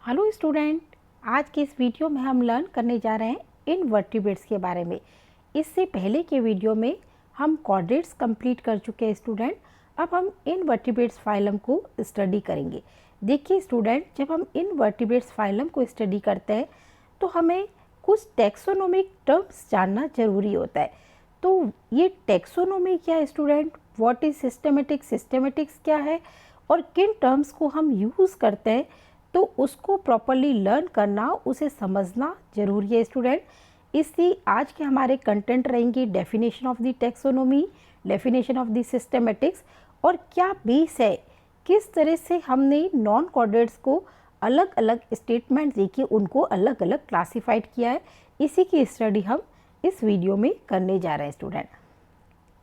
Hello student, आज के इस वीडियो में हम लर्न करने जा रहे हैं इनवर्टिब्रेट्स के बारे में। इससे पहले के वीडियो में हम कॉर्डेट्स कंप्लीट कर चुके हैं स्टूडेंट। अब हम इनवर्टिब्रेट्स फाइलम को स्टडी करेंगे। देखिए स्टूडेंट, जब हम इनवर्टिब्रेट्स फाइलम को स्टडी करते हैं तो हमें कुछ टैक्सोनोमिक टर्म्स जानना जरूरी होता है। तो ये टैक्सोनोमी क्या है student, what is systematic, systematics क्या है और किन टर्म्स को हम यूज़ करते हैं, तो उसको प्रॉपरली लर्न करना, उसे समझना जरूरी है स्टूडेंट। इसलिए आज के हमारे कंटेंट रहेंगे definition of the taxonomy, definition of the systematics और क्या बेस है, किस तरह से हमने नॉन कॉर्डेट्स को अलग अलग स्टेटमेंट देके उनको अलग अलग क्लासिफाइड किया है। इसी की स्टडी हम इस वीडियो में करने जा रहे हैं स्टूडेंट।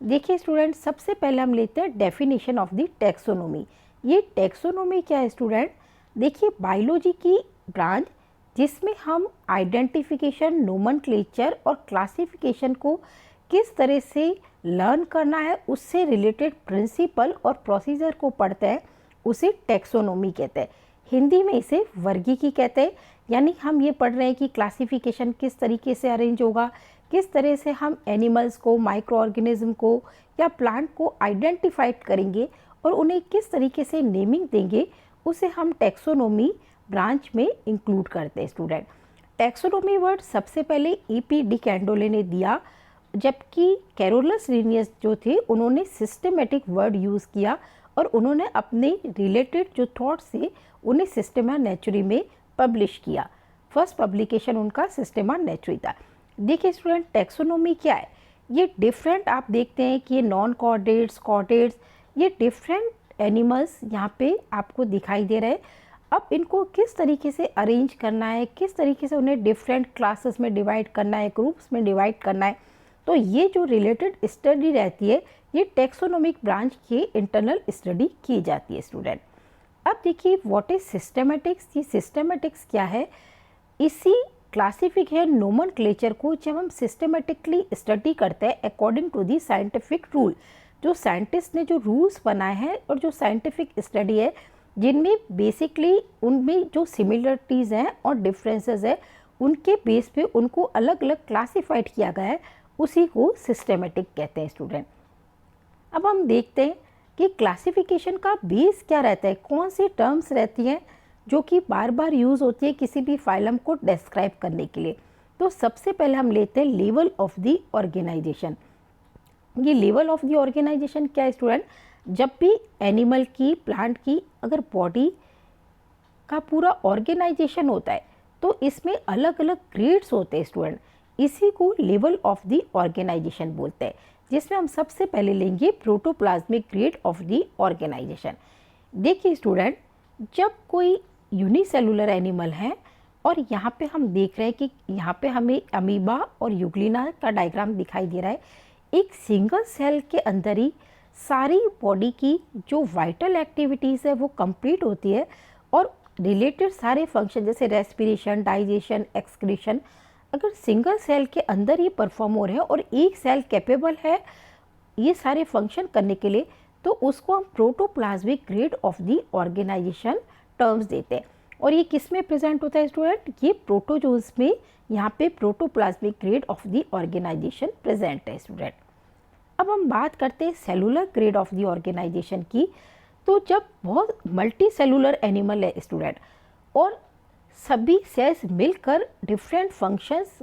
देखिए स्टूडेंट, सबसे पहले हम लेते हैं डेफिनेशन ऑफ द टैक्सोनोमी। ये टैक्सोनोमी क्या है स्टूडेंट? देखिए, बायोलॉजी की ब्रांच जिसमें हम आइडेंटिफिकेशन, नोमेनक्लेचर और क्लासिफिकेशन को किस तरह से लर्न करना है, उससे रिलेटेड प्रिंसिपल और प्रोसीजर को पढ़ते हैं, उसे टैक्सोनोमी कहते हैं। हिंदी में इसे वर्गीकी कहते हैं। यानी हम ये पढ़ रहे हैं कि क्लासिफिकेशन किस तरीके से अरेंज होगा, किस तरह से हम एनिमल्स को, माइक्रो ऑर्गेनिज्म को या प्लांट को आइडेंटिफाइड करेंगे और उन्हें किस तरीके से नेमिंग देंगे, उसे हम टैक्सोनोमी ब्रांच में इंक्लूड करते हैं स्टूडेंट। टैक्सोनोमी वर्ड सबसे पहले ई.पी. डी कैंडोले ने दिया, जबकि कैरोलस लिनियस जो थे उन्होंने सिस्टमेटिक वर्ड यूज़ किया और उन्होंने अपने रिलेटेड जो थॉट्स थे उन्हें सिस्टेमा नेचुरी में पब्लिश किया। फर्स्ट पब्लिकेशन उनका सिस्टेमा नेचुरी था। देखिए स्टूडेंट, टैक्सोनोमी क्या है? ये डिफरेंट, आप देखते हैं कि ये नॉन कॉर्डेट्स, कॉर्डेट्स, ये डिफरेंट एनिमल्स यहाँ पे आपको दिखाई दे रहे हैं। अब इनको किस तरीके से अरेंज करना है, किस तरीके से उन्हें डिफरेंट क्लासेस में डिवाइड करना है, ग्रुप्स में डिवाइड करना है, तो ये जो रिलेटेड स्टडी रहती है ये टैक्सोनोमिक ब्रांच की इंटरनल स्टडी की जाती है स्टूडेंट। अब देखिए व्हाट इज सिस्टमेटिक्स। ये सिस्टमेटिक्स क्या है? इसी क्लासिफिकेशन नोमेनक्लेचर को जब हम सिस्टमेटिकली स्टडी करते हैं according to the scientific rule, जो साइंटिस्ट ने जो रूल्स बनाए हैं और जो साइंटिफिक स्टडी है जिनमें बेसिकली उनमें जो सिमिलरिटीज़ हैं और डिफरेंसेस है उनके बेस पे उनको अलग अलग क्लासिफाइड किया गया है, उसी को सिस्टमेटिक कहते हैं स्टूडेंट। अब हम देखते हैं कि क्लासिफिकेशन का बेस क्या रहता है, कौन सी टर्म्स रहती हैं जो कि बार बार यूज़ होती है किसी भी फाइलम को डिस्क्राइब करने के लिए। तो सबसे पहले हम लेते हैं लेवल ऑफ द ऑर्गेनाइजेशन। ये लेवल ऑफ द ऑर्गेनाइजेशन क्या है स्टूडेंट? जब भी एनिमल की, प्लांट की अगर बॉडी का पूरा ऑर्गेनाइजेशन होता है तो इसमें अलग अलग ग्रेड्स होते हैं स्टूडेंट। इसी को लेवल ऑफ द ऑर्गेनाइजेशन बोलते हैं, जिसमें हम सबसे पहले लेंगे protoplasmic grade of the organisation. देखिए स्टूडेंट, जब कोई यूनिसेलुलर एनिमल है और यहाँ पे हम देख रहे हैं कि यहाँ पे हमें अमीबा और यूग्लिना का डायग्राम दिखाई दे रहा है। एक सिंगल सेल के अंदर ही सारी बॉडी की जो वाइटल एक्टिविटीज़ है वो कंप्लीट होती है और रिलेटेड सारे फंक्शन जैसे रेस्पिरेशन, डाइजेशन, एक्सक्रीशन अगर सिंगल सेल के अंदर ही परफॉर्म हो रहे हैं और एक सेल कैपेबल है ये सारे फंक्शन करने के लिए, तो उसको हम protoplasmic grade of the organisation terms देते हैं। और ये किस में प्रेजेंट होता है स्टूडेंट? ये प्रोटोजोन्स में यहाँ पे protoplasmic grade of the organisation present है स्टूडेंट। अब हम बात करते हैं cellular grade of the organisation की। तो जब बहुत मल्टी सेलुलर एनिमल है स्टूडेंट और सभी सेल्स मिलकर डिफरेंट फंक्शंस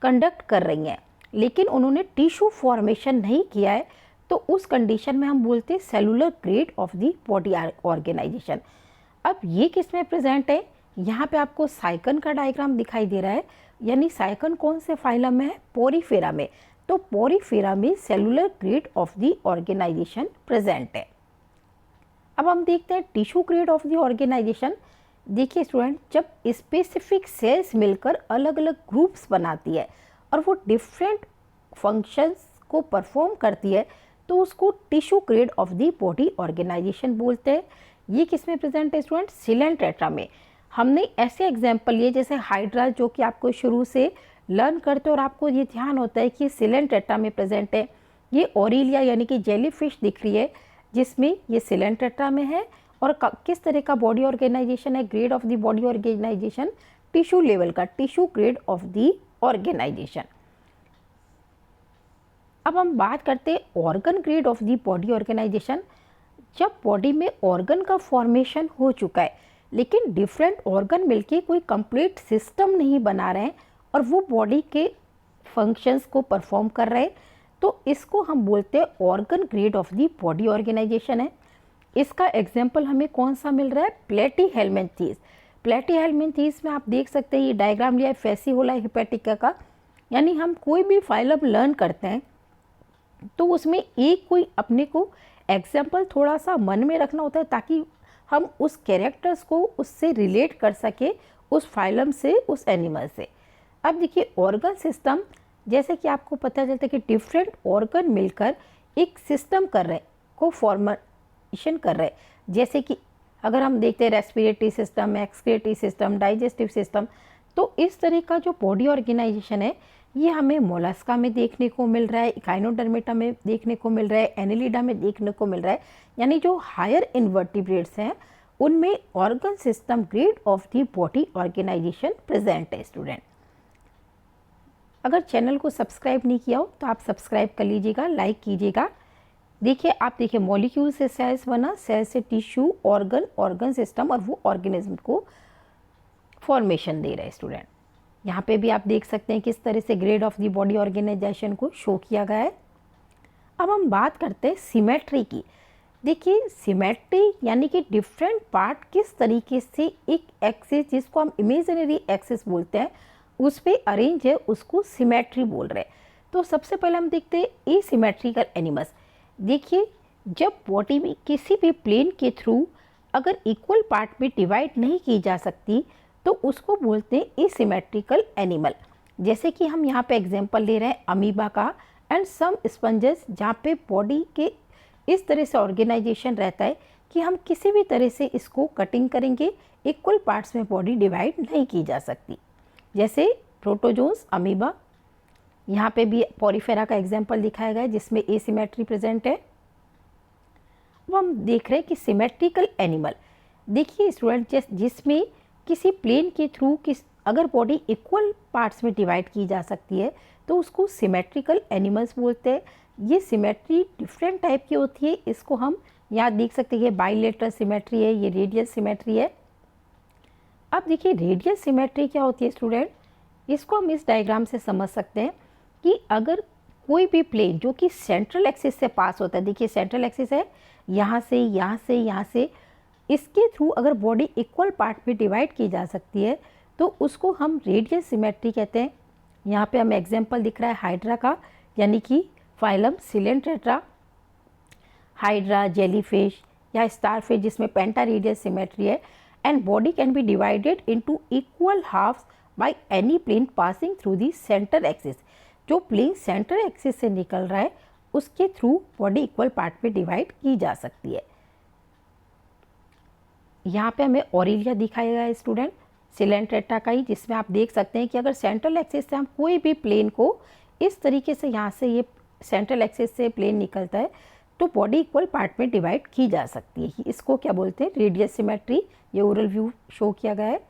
कंडक्ट कर रही हैं लेकिन उन्होंने टिश्यू फॉर्मेशन नहीं किया है, तो उस कंडीशन में हम बोलते हैं cellular grade of the body organisation. अब ये किस में प्रेजेंट है? यहाँ पे आपको साइकन का डायग्राम दिखाई दे रहा है। यानी साइकन कौन से फाइलम में है? पोरीफेरा में। तो पोरीफेरा में cellular grade of the organisation present है। अब हम देखते हैं tissue grade of the organisation. देखिए स्टूडेंट, जब स्पेसिफिक सेल्स मिलकर अलग अलग ग्रुप्स बनाती है और वो डिफरेंट फंक्शंस को परफॉर्म करती है तो उसको tissue grade of the body organisation बोलते हैं। ये किस में प्रेजेंट है स्टूडेंट? सिलेंट्रेटा में। हमने ऐसे एग्जाम्पल लिए जैसे हाइड्रा, जो कि आपको शुरू से लर्न करते और आपको ये ध्यान होता है कि सिलेंट्रेटा में प्रेजेंट है। ये ओरिलिया यानी कि जेलीफिश दिख रही है जिसमें ये सिलेंट्रेटा में है और किस तरह का बॉडी ऑर्गेनाइजेशन है, grade of the body organisation tissue level का, tissue grade of the organisation. अब हम बात करते हैं organ grade of the body organisation. जब बॉडी में ऑर्गन का फॉर्मेशन हो चुका है लेकिन डिफरेंट ऑर्गन मिलके कोई कंप्लीट सिस्टम नहीं बना रहे हैं और वो बॉडी के फंक्शंस को परफॉर्म कर रहे हैं, तो इसको हम बोलते हैं organ grade of the body organisation है। इसका एग्जाम्पल हमें कौन सा मिल रहा है, प्लेटीहेल्मिन्थेस। प्लेटीहेल्मिन्थेस में आप देख सकते हैं ये डायग्राम लिया है फैसियोला हेपेटिका का, यानी हम कोई भी फाइलम लर्न करते हैं तो उसमें एक कोई अपने को एग्जाम्पल थोड़ा सा मन में रखना होता है ताकि हम उस कैरेक्टर्स को उससे रिलेट कर सके, उस फाइलम से, उस एनिमल से। अब देखिए ऑर्गन सिस्टम, जैसे कि आपको पता चलता है कि डिफरेंट ऑर्गन मिलकर एक सिस्टम कर रहे हैं, को फॉर्मेशन कर रहे हैं। जैसे कि अगर हम देखते हैं respiratory system, excretory system, digestive system, तो इस तरह का जो बॉडी ऑर्गेनाइजेशन है ये हमें मोलस्का में देखने को मिल रहा है, इकाइनोडर्मेटा में देखने को मिल रहा है, एनेलिडा में देखने को मिल रहा है। यानी जो हायर इन्वर्टिब्रेट्स हैं उनमें organ system grade of the body organisation present है स्टूडेंट। अगर चैनल को सब्सक्राइब नहीं किया हो तो आप सब्सक्राइब कर लीजिएगा, लाइक कीजिएगा। देखिए आप देखिए मॉलिक्यूल से सेल्स बना, सेल से टिश्यू, ऑर्गन, ऑर्गन सिस्टम, और वो ऑर्गेनिज्म को फॉर्मेशन दे रहा है स्टूडेंट। यहाँ पे भी आप देख सकते हैं किस तरह से grade of the body organisation को शो किया गया है। अब हम बात करते हैं सिमेट्री की। देखिए सिमेट्री यानी कि डिफरेंट पार्ट किस तरीके से एक एक्सिस, जिसको हम इमेजिनरी एक्सिस बोलते हैं, उस पे अरेंज है, उसको सिमेट्री बोल रहे हैं। तो सबसे पहले हम देखते हैं एसिमेट्रिकल एनिमल्स। देखिए जब बॉडी में किसी भी प्लेन के थ्रू अगर इक्वल पार्ट में डिवाइड नहीं की जा सकती तो उसको बोलते हैं एसिमेट्रिकल एनिमल। जैसे कि हम यहाँ पे एग्जांपल ले रहे हैं अमीबा का एंड सम स्पंजेस, जहाँ पे बॉडी के इस तरह से ऑर्गेनाइजेशन रहता है कि हम किसी भी तरह से इसको कटिंग करेंगे इक्वल पार्ट्स में बॉडी डिवाइड नहीं की जा सकती। जैसे प्रोटोजोन्स, अमीबा, यहाँ पे भी पॉरीफेरा का एग्जाम्पल दिखाया गया है जिसमें एसिमेट्री प्रेजेंट है। अब हम देख रहे हैं कि सिमेट्रिकल एनिमल, देखिए स्टूडेंट जिसमें किसी प्लेन के थ्रू अगर बॉडी इक्वल पार्ट्स में डिवाइड की जा सकती है तो उसको सिमेट्रिकल एनिमल्स बोलते हैं। ये सिमेट्री डिफरेंट टाइप की होती है, इसको हम यहाँ देख सकते हैं, ये बाइलेटरल सिमेट्री है, ये रेडियल सिमेट्री है। अब देखिए रेडियल सिमेट्री क्या होती है स्टूडेंट, इसको हम इस डायग्राम से समझ सकते हैं कि अगर कोई भी प्लेन जो कि सेंट्रल एक्सिस से पास होता है, देखिए सेंट्रल एक्सिस है, यहाँ से यहाँ से यहाँ से, इसके थ्रू अगर बॉडी इक्वल पार्ट में डिवाइड की जा सकती है तो उसको हम रेडियल सिमेट्री कहते हैं। यहाँ पे हमें एग्जांपल दिख रहा है हाइड्रा का, यानी कि फाइलम सिलेंट्रेट्रा, हाइड्रा, जेलीफिश या स्टारफिश जिसमें पेंटा रेडियल सिमेट्री है। And body can be divided into equal halves by any plane passing through the centre axis. जो प्लेन सेंटर एक्सिस से निकल रहा है उसके थ्रू बॉडी इक्वल पार्ट में डिवाइड की जा सकती है। यहाँ पे हमें ऑरिलिया दिखाया गया है स्टूडेंट, सिलेंट्रेटा का ही, जिसमें आप देख सकते हैं कि अगर सेंट्रल एक्सिस से हम कोई भी प्लेन को इस तरीके से, यहाँ से ये सेंट्रल एक्सिस से प्लेन निकलता है तो बॉडी इक्वल पार्ट में डिवाइड की जा सकती है। इसको क्या बोलते हैं, रेडियल सिमेट्री। ये ओरल व्यू शो किया गया है।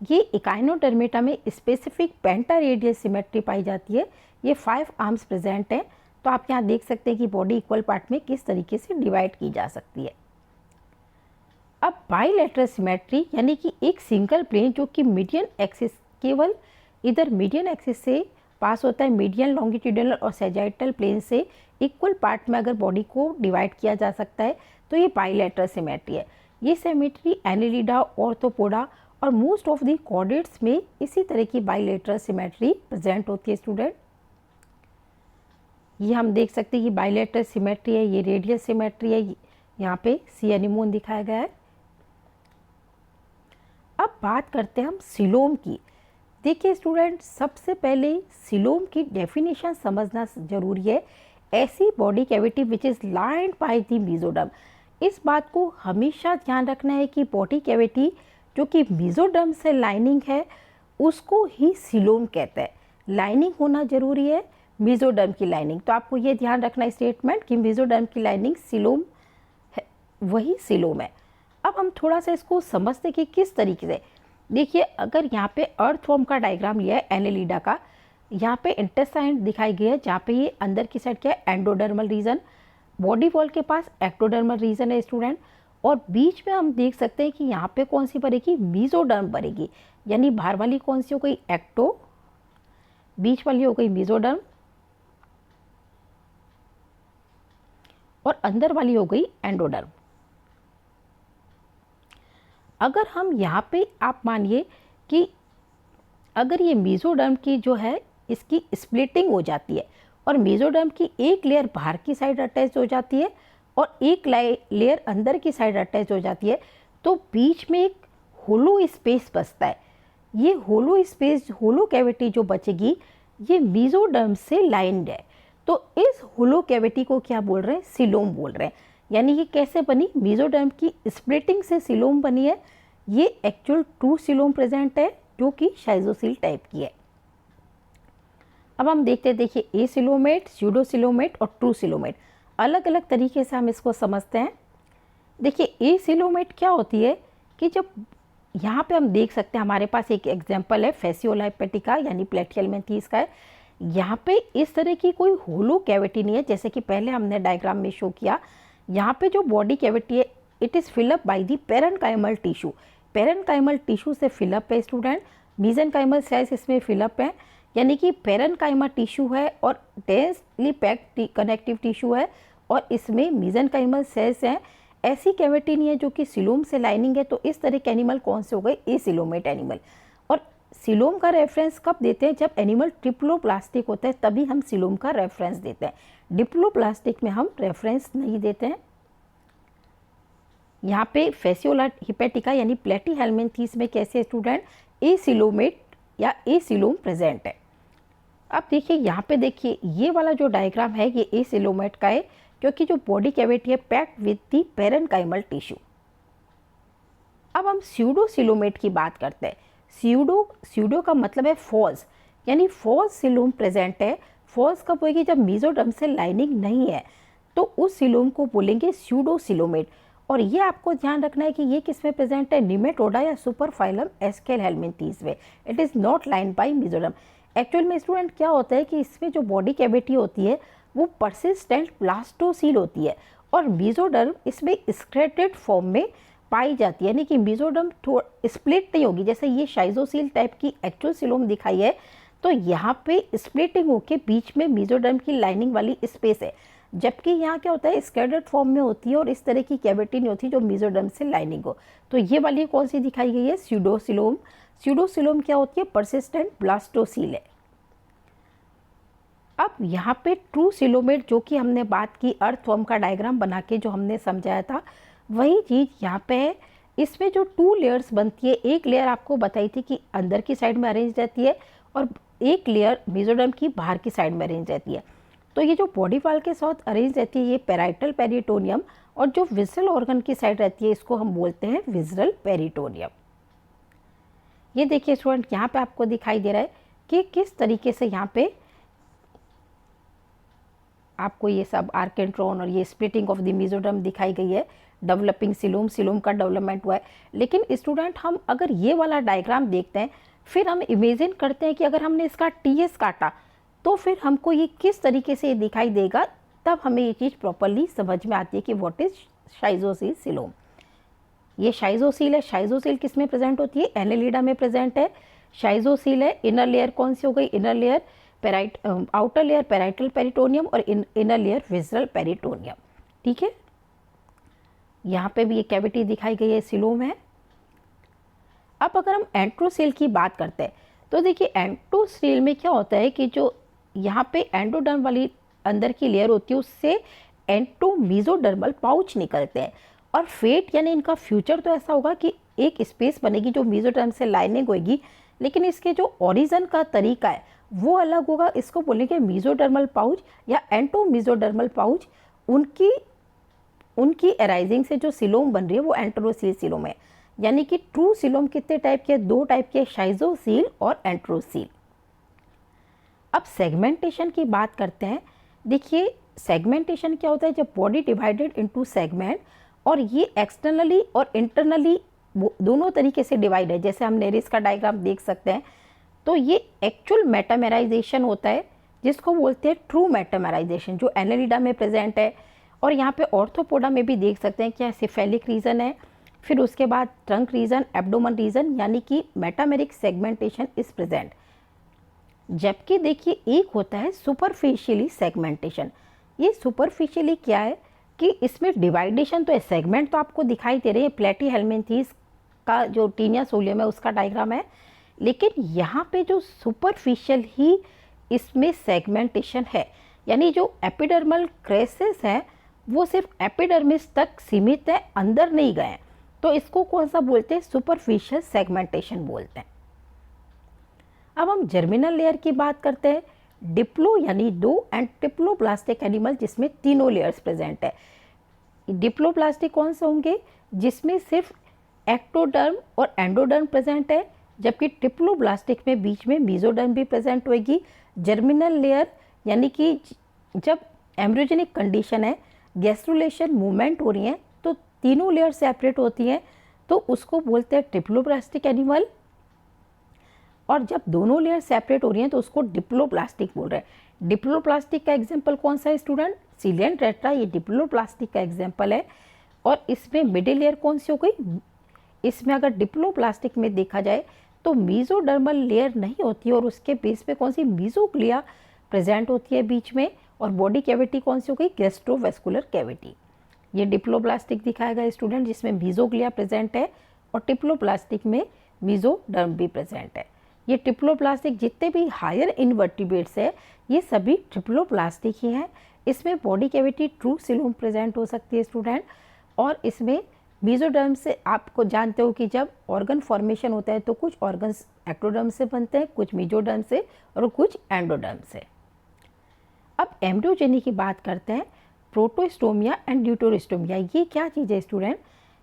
ये इकाइनोडर्मेटा में स्पेसिफिक पेंटा रेडियल सिमेट्री पाई जाती है। ये 5 आर्म्स प्रेजेंट हैं, तो आप यहाँ देख सकते हैं कि बॉडी इक्वल पार्ट में किस तरीके से डिवाइड की जा सकती है। अब बाइलेटरल सिमेट्री यानी कि एक सिंगल प्लेन जो कि मीडियन एक्सिस, केवल इधर मीडियन एक्सिस से पास होता है, मीडियन, लॉन्गिट्यूडिनल और सैजिटल प्लेन से इक्वल पार्ट में अगर बॉडी को डिवाइड किया जा सकता है तो ये बाइलेटरल सिमेट्री है। ये सिमेट्री एनेलिडा, ऑर्थोपोडा और मोस्ट ऑफ द कॉर्डेट्स में इसी तरह की बाइलेटरल सिमेट्री प्रेजेंट होती है स्टूडेंट। ये हम देख सकते हैं कि बाइलेटरल सिमेट्री है, ये रेडियल सिमेट्री है, यहाँ पे सी एनीमोन दिखाया गया है। अब बात करते हैं हम सिलोम की। देखिए स्टूडेंट, सबसे पहले सिलोम की डेफिनेशन समझना जरूरी है। ऐसी body cavity which is lined by the mesoderm. इस बात को हमेशा ध्यान रखना है कि बॉडी कैविटी जो कि मेसोडर्म से लाइनिंग है उसको ही सिलोम कहते हैं। लाइनिंग होना जरूरी है, मेसोडर्म की लाइनिंग। तो आपको ये ध्यान रखना है स्टेटमेंट कि मेसोडर्म की लाइनिंग सिलोम है, वही सिलोम है। अब हम थोड़ा सा इसको समझते कि किस तरीके से। देखिए, अगर यहाँ पे अर्थवर्म का डायग्राम लिया है एनेलिडा का, यहाँ पे इंटेस्टाइन दिखाई गई है जहाँ पे ये अंदर की साइड क्या है, एंडोडर्मल रीजन, बॉडी वॉल के पास एक्टोडर्मल रीजन है स्टूडेंट, और बीच में हम देख सकते हैं कि यहाँ पे कौन सी बनेगी, मीजोडर्म बनेगी। यानी बाहर वाली कौन सी हो गई, एक्टो, बीच वाली हो गई मीजोडर्म, और अंदर वाली हो गई एंडोडर्म। अगर हम यहाँ पे आप मानिए कि अगर ये मीजोडर्म की जो है इसकी स्प्लिटिंग हो जाती है और मीजोडर्म की एक लेयर बाहर की साइड अटैच हो जाती है और एक लेयर अंदर की साइड अटैच हो जाती है, तो बीच में एक होलो स्पेस बचता है। ये होलो स्पेस, होलो कैविटी जो बचेगी, ये मीजोडर्म से लाइंड है। तो इस होलो कैविटी को क्या बोल रहे हैं, सिलोम बोल रहे हैं। यानी ये कैसे बनी, मीजोडर्म की स्प्लिटिंग से सिलोम बनी है। ये एक्चुअल ट्रू सिलोम प्रेजेंट है जो कि शाइजोसील टाइप की है। अब हम देखते हैं, देखिए ए सिलोमेट, स्यूडो सिलोमेट और ट्रू सिलोमेट, अलग अलग तरीके से हम इसको समझते हैं। देखिए ए सिलोमेट क्या होती है कि जब यहाँ पे हम देख सकते हैं, हमारे पास एक एग्जांपल है फेसियोला हेपेटिका यानी प्लेटिहेलमिन्थेस का है। यहाँ पे इस तरह की कोई होलो कैविटी नहीं है, जैसे कि पहले हमने डायग्राम में शो किया। यहाँ पे जो बॉडी कैविटी है, it is fill up by the parenchymal tissue. Parenchymal tissue से फिलअप है स्टूडेंट, मीजेनकाइमल सेल्स इसमें फिलअप है। यानी कि पेरेन्काइमा टिश्यू है और डेंसली पैक्ड कनेक्टिव टिश्यू है और इसमें मीजेनकाइमल सेल्स हैं। ऐसी कैविटी नहीं है जो कि सिलोम से लाइनिंग है। तो इस तरह के एनिमल कौन से हो गए, ए सिलोमेट एनिमल। और सिलोम का रेफरेंस कब देते हैं, जब एनिमल ट्रिप्लोप्लास्टिक होता है तभी हम सिलोम का रेफरेंस देते हैं। डिप्लोप्लास्टिक में हम रेफरेंस नहीं देते हैं। यहाँ पे फेसियोला हिपेटिका यानी प्लेटिहेलमिन्थेस में कैसे स्टूडेंट, ए सिलोमेट या ए सिलोम प्रेजेंट है। अब देखिए यहाँ पे, देखिए ये वाला जो डायग्राम है ये ए सिलोमेट का है, क्योंकि जो बॉडी कैविटी है packed with the parenchymal tissue. अब हम स्यूडो सिलोमेट की बात करते हैं। स्यूडो का मतलब है फॉल्स, यानी फॉल्स सिलोम प्रेजेंट है। फॉल्स कब होगी, जब मीजोडर्म से लाइनिंग नहीं है, तो उस सिलोम को बोलेंगे स्यूडो सिलोमेट। और ये आपको ध्यान रखना है कि ये किस में प्रेजेंट है, निमेटोडा या सुपरफाइलम एस्केलहेलमिन्थेस में। It is not lined by mesoderm. Actual में स्टूडेंट क्या होता है कि इसमें जो बॉडी कैविटी होती है वो परसिस्टेंट प्लास्टोसील होती है और मीजोडर्म इसमें स्क्रेटेड फॉर्म में पाई जाती है। यानी कि मीजोडर्म स्प्लिट नहीं होगी, जैसे ये शाइजोसील टाइप की एक्चुअल सिलोम दिखाई है, तो यहाँ पे स्प्लिटिंग होके बीच में मीजोडर्म की लाइनिंग वाली स्पेस है। जबकि यहाँ क्या होता है, स्क्रेटेड फॉर्म में होती है और इस तरह की कैविटी नहीं होती जो मीजोडर्म से लाइनिंग हो। तो ये वाली कौन सी दिखाई गई है, स्यूडोसिलोम। स्यूडोसिलोम क्या होती है, परसिस्टेंट ब्लास्टोसील है। अब यहाँ पे ट्रू सिलोमेट जो कि हमने बात की अर्थवर्म का डायग्राम बना के जो हमने समझाया था, वही चीज़ यहाँ पे है। इसमें जो 2 लेयर्स बनती है, एक लेयर आपको बताई थी कि अंदर की साइड में अरेंज रहती है और एक लेयर मीजोडर्म की बाहर की साइड में अरेंज रहती है। तो ये जो बॉडी वाल के साथ अरेंज रहती है ये पैराइटल पेरिटोनियम, और जो विजरल ऑर्गन की साइड रहती है इसको हम बोलते हैं विजरल पेरिटोनियम। ये देखिए स्टूडेंट, यहाँ पे आपको दिखाई दे रहा है कि किस तरीके से यहाँ पे आपको ये सब आर्केंट्रॉन और ये स्प्लिटिंग ऑफ द मीजोडर्म दिखाई गई है। डेवलपिंग सिलोम का डेवलपमेंट हुआ है। लेकिन स्टूडेंट, हम अगर ये वाला डायग्राम देखते हैं, फिर हम इमेजिन करते हैं कि अगर हमने इसका टीएस काटा तो फिर हमको ये किस तरीके से दिखाई देगा, तब हमें ये चीज़ प्रॉपरली समझ में आती है कि व्हाट इज शाइजोसील सिलोम। ये शाइजोसील है। शाइजोसील किस में प्रेजेंट होती है, एनेलिडा में प्रेजेंट है। शाइजोसील है। इनर लेयर कौन सी हो गई, inner layer outer layer parietal peritoneum और इनर लेयर विजरल पेरिटोनियम। ठीक है, यहाँ पे भी ये कैविटी दिखाई गई है, सिलोम है। अब अगर हम एंट्रोसील की बात करते हैं तो देखिए एंट्रोसील में क्या होता है कि जो यहाँ पे एंडोडर्म वाली अंदर की लेयर होती है उससे एंटोमीजोडर्मल पाउच निकलते हैं। और फेट यानी इनका फ्यूचर तो ऐसा होगा कि एक स्पेस बनेगी जो मीजोडर्म से लाइनिंग होगी, लेकिन इसके जो ओरिजिन का तरीका है वो अलग होगा। इसको बोलेंगे मीजोडर्मल पाउच या एंटोमीजोडर्मल पाउच। उनकी अराइजिंग से जो सिलोम बन रही है वो एंट्रोसील सिलोम है। यानी कि ट्रू सिलोम कितने टाइप के, 2 टाइप के, शाइजोसील और एंट्रोसील। अब सेगमेंटेशन की बात करते हैं। देखिए सेगमेंटेशन क्या होता है, जब बॉडी डिवाइडेड इनटू सेगमेंट और ये एक्सटर्नली और इंटरनली दोनों तरीके से डिवाइड है। जैसे हम नेरिस का डायग्राम देख सकते हैं, तो ये एक्चुअल मेटामेराइजेशन होता है जिसको बोलते हैं ट्रू मेटामेराइजेशन, जो एनेलिडा में प्रेजेंट है। और यहाँ पे ऑर्थोपोडा में भी देख सकते हैं क्या सिफेलिक रीजन है, फिर उसके बाद ट्रंक रीजन, एब्डोमन रीजन, यानी कि मेटामेरिक सेगमेंटेशन इज प्रेजेंट। जबकि देखिए एक होता है सुपरफिशियली सेगमेंटेशन। ये सुपरफिशियली क्या है कि इसमें डिवाइडेशन तो है, सेगमेंट तो आपको दिखाई दे रहे हैं, प्लेटीहेल्मिन्थीस का जो टीनिया सोलियम है उसका डायग्राम है, लेकिन यहाँ पे जो सुपरफिशियल ही इसमें सेगमेंटेशन है, यानी जो एपिडर्मल क्रेसेस हैं वो सिर्फ एपिडर्मिस तक सीमित है, अंदर नहीं गए, तो इसको कौन सा बोलते हैं, सुपरफिशियल सेगमेंटेशन बोलते हैं। अब हम जर्मिनल लेयर की बात करते हैं। डिप्लो यानी दो एंड डिप्लोप्लास्टिक एनिमल जिसमें तीनों लेयर्स प्रेजेंट है। डिप्लोप्लास्टिक कौन से होंगे, जिसमें सिर्फ एक्टोडर्म और एंडोडर्म प्रेजेंट है, जबकि डिप्लोप्लास्टिक में बीच में मीजोडर्म भी प्रेजेंट होगी। जर्मिनल लेयर यानी कि जब एम्ब्रियोजेनिक कंडीशन है, गैस्ट्रुलेशन मूवमेंट हो रही है, तो तीनों लेयर सेपरेट होती हैं, तो उसको बोलते हैं डिप्लोप्लास्टिक एनिमल। और जब दोनों लेयर सेपरेट हो रही हैं तो उसको डिप्लोप्लास्टिक बोल रहे हैं। डिप्लोप्लास्टिक का एग्जांपल कौन सा है स्टूडेंट, सीलियन टेट्रा, ये डिप्लोप्लास्टिक का एग्जांपल है। और इसमें मिडिल लेयर कौन सी हो गई, इसमें अगर डिप्लोप्लास्टिक में देखा जाए तो मीजोडर्मल लेयर नहीं होती है और उसके बेस पे कौन सी मीजोग्लिया प्रेजेंट होती है बीच में, और बॉडी कैविटी कौन सी हो गई, गैस्ट्रोवेस्कुलर कैविटी। ये डिप्लोप्लास्टिक दिखाया गया स्टूडेंट जिसमें मीजोग्लिया प्रेजेंट है और डिप्लोप्लास्टिक में मीजोडर्म भी प्रेजेंट है। ये डिप्लोप्लास्टिक जितने भी हायर इनवर्टिब्रेट्स है ये सभी डिप्लोप्लास्टिक ही हैं। इसमें body cavity true coelom present हो सकती है स्टूडेंट, और इसमें मीजोडर्म से आपको जानते हो कि जब ऑर्गन फॉर्मेशन होता है तो कुछ ऑर्गन्स एक्टोडर्म से बनते हैं, कुछ मीजोडर्म से और कुछ एंडोडर्म से। अब एम्ब्रियोजेनी की बात करते हैं, प्रोटोस्टोमिया एंड ड्यूटेरोस्टोमिया। ये क्या चीज़ है स्टूडेंट,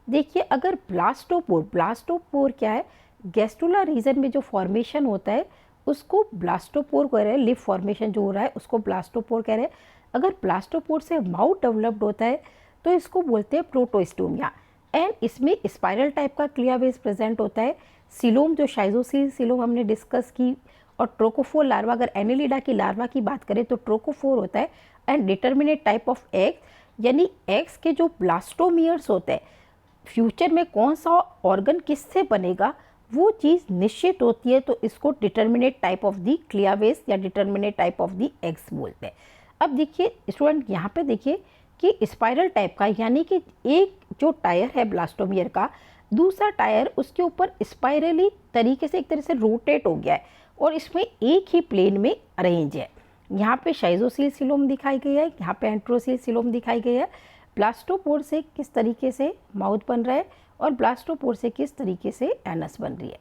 देखिए अगर ब्लास्टोपोर क्या है, गैस्ट्रुला रीजन में जो फॉर्मेशन होता है उसको ब्लास्टोपोर कह रहे हैं, लिप फॉर्मेशन जो हो रहा है उसको ब्लास्टोपोर कह रहे हैं। अगर ब्लास्टोपोर से माउथ डेवलप्ड होता है तो इसको बोलते हैं प्रोटोस्टोमिया। एंड इसमें स्पाइरल टाइप का क्लियावेस प्रेजेंट होता है। सिलोम जो शाइजोसील सिलोम हमने डिस्कस की, और ट्रोकोफोर लार्वा, अगर एनेलिडा की लार्वा की बात करें तो ट्रोकोफोर होता है। And determinate type of egg, यानी एग्स के जो ब्लास्टोमियर्स होते हैं, फ्यूचर में कौन सा ऑर्गन किससे बनेगा वो चीज़ निश्चित होती है, तो इसको डिटर्मिनेट टाइप ऑफ दी क्लियावेस या determinate type of the eggs बोलते हैं। अब देखिए स्टूडेंट यहाँ पे देखिए कि स्पाइरल टाइप का, यानी कि एक जो टायर है ब्लास्टोमियर का, दूसरा टायर उसके ऊपर स्पाइरली तरीके से एक तरह से रोटेट हो गया है और इसमें एक ही प्लेन में अरेंज है। यहाँ पे शाइजोसील सिलोम दिखाई गई है, यहाँ पे एंट्रोसील सिलोम दिखाई गई है। ब्लास्टोपोर से किस तरीके से माउथ बन रहा है और ब्लास्टोपोर से किस तरीके से एनस बन रही है।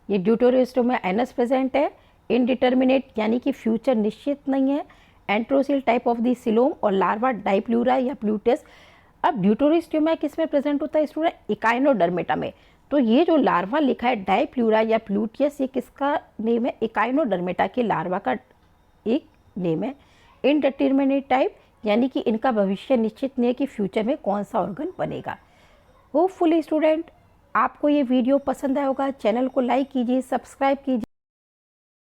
ये ड्यूटेरोस्टोम में एनस प्रेजेंट है, इनडिटर्मिनेट यानी कि फ्यूचर निश्चित नहीं है। एंट्रोसिल टाइप ऑफ दी सिलोम और लार्वा डाइप्लूरा या प्लूटस। अब ड्यूटेरोस्टोमा किस में प्रेजेंट होता है स्टूडेंट, इकाइनोडर्मेटा में। तो ये जो लार्वा लिखा है डाइप्लूरा या प्लूटियस, ये किसका नेम है, इकाइनोडर्मेटा के लार्वा का एक नेम है। इनडिटर्मिनेट टाइप यानी कि इनका भविष्य निश्चित नहीं है कि फ्यूचर में कौन सा ऑर्गन बनेगा। होपफुली स्टूडेंट आपको ये वीडियो पसंद आया होगा। चैनल को लाइक कीजिए, सब्सक्राइब कीजिए।